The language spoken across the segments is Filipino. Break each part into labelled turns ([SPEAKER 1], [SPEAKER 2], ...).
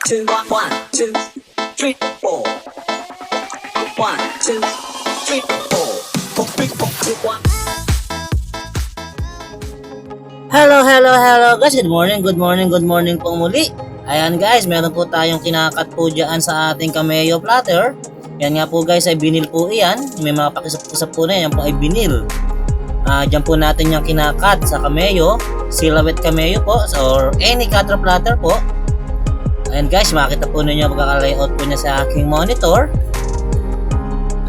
[SPEAKER 1] two, one, two, three, four. One, two, three, four. Four, three, four, two, one.
[SPEAKER 2] Hello guys, good morning po muli. Ayan guys, meron po tayong kinakat po dyan sa ating cameo platter. Yan nga po guys ay binil po iyan. May mga pakisap-kisap po na yan po ay binil. Dyan po natin yung kinakat sa cameo, silhouette cameo po or any cutter platter po. Ayan guys, makita po ninyo pagkaka-layout po niya sa aking monitor.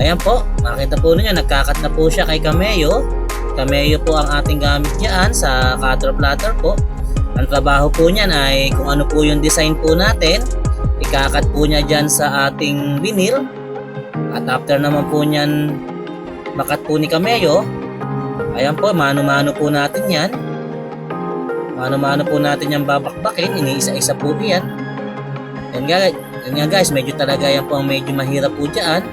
[SPEAKER 2] Ayan po, makita po ninyo nagkakat na po siya kay cameo. Cameo po ang ating gamit diyan sa cutter platter po. Ang trabaho po niyan ay kung ano po yung design po natin, ikakat po niya diyan sa ating vinyl. At after naman po niyan makat po ni cameo, ayan po, mano-mano po natin yan. Mano-mano po natin yan babakbakin, iniisa-isa po yan. Yan guys, medyo talaga yan po ang medyo mahirap po dyan.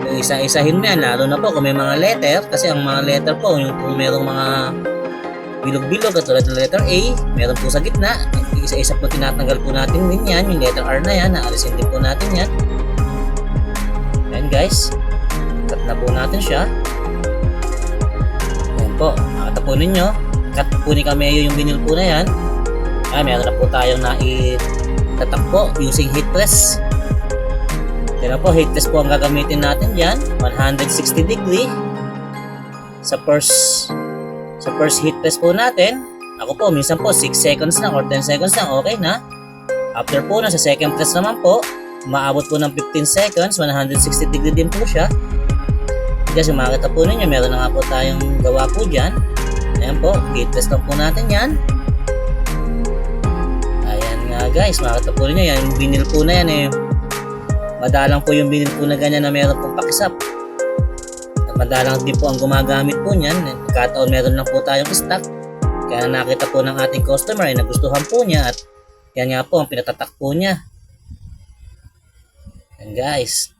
[SPEAKER 2] Yung isa-isahin mo yan, lalo na po kung may mga letter, kasi ang mga letter po, yung kung merong mga bilog-bilog at tulad ng letter A, meron po sa gitna, isa-isa po tinatanggal po natin din yan, yung letter R na yan, naalisin din po natin yan. Ayan guys, cut na po natin siya. Ayan po, makita po ninyo, cut po ni cameo yung vinyl po na yan. Meron na po tayong tatak po using heat press. Yan po, heat press po ang gagamitin natin dyan, 160 degree. Sa first heat press po natin, ako po minsan po 6 seconds lang or 10 seconds lang, okay na. After po na sa second press naman po, maabot po ng 15 seconds, 160 degree din po siya. Kasi makita po ninyo, meron na nga po tayong gawa po dyan. Ayan po, heat press lang po natin yan. Ayan nga guys, makita po ninyo, yan, yung vinyl po na yan eh. Madalang po yung vinyl po na ganyan na meron pong pakisap. At madalang din po ang gumagamit po niyan. Kataon meron lang po tayong stock. Kaya nakita po ng ating customer ay nagustuhan po niya at yan nga po ang pinatatak po niya. Yan guys.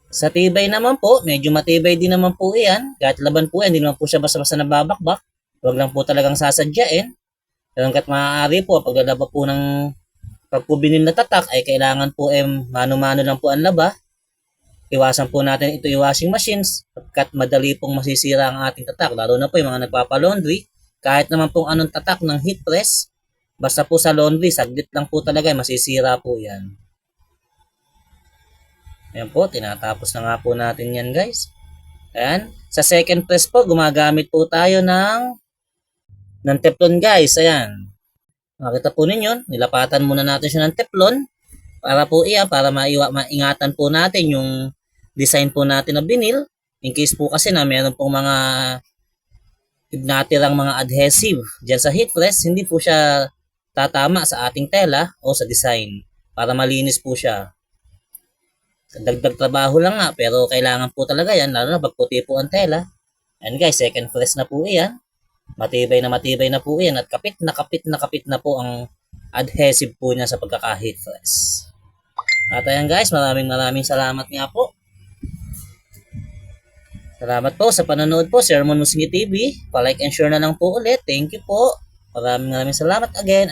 [SPEAKER 2] Sa tibay naman po, medyo matibay din naman po yan. Kahit laban po yan, hindi naman po siya basta-basta nababakbak. Huwag lang po talagang sasadyain. Hanggat maaari po, paglalaba po ng pag po binil na tatak ay kailangan po mano-mano lang po ang laba. Iwasan po natin ito yung washing machines sapagkat madali pong masisira ang ating tatak. Lalo na po yung mga nagpapalaundry. Kahit naman pong anong tatak ng heat press, basta po sa laundry, saglit lang po talaga masisira po yan. Ayan po, tinatapos na nga po natin yan guys. Ayan. Sa second press po, gumagamit po tayo ng teflon guys. Ayan. Makita po ninyo, nilapatan muna natin siya ng teflon para po para maingatan po natin yung design po natin na vinyl. In case po kasi na meron pong mga natirang mga adhesive dyan sa heat press, hindi po siya tatama sa ating tela o sa design para malinis po siya. Dagdag trabaho lang nga pero kailangan po talaga yan lalo na pag puti po ang tela. And guys, second press na po iyan. Matibay na po yan at kapit na po ang adhesive po niya sa pagkaka-heat press. At ayan guys, maraming salamat nga po. Salamat po sa panonood po, Sir Mon Musngi TV. Pa-like and share na lang po ulit. Thank you po. Maraming salamat again.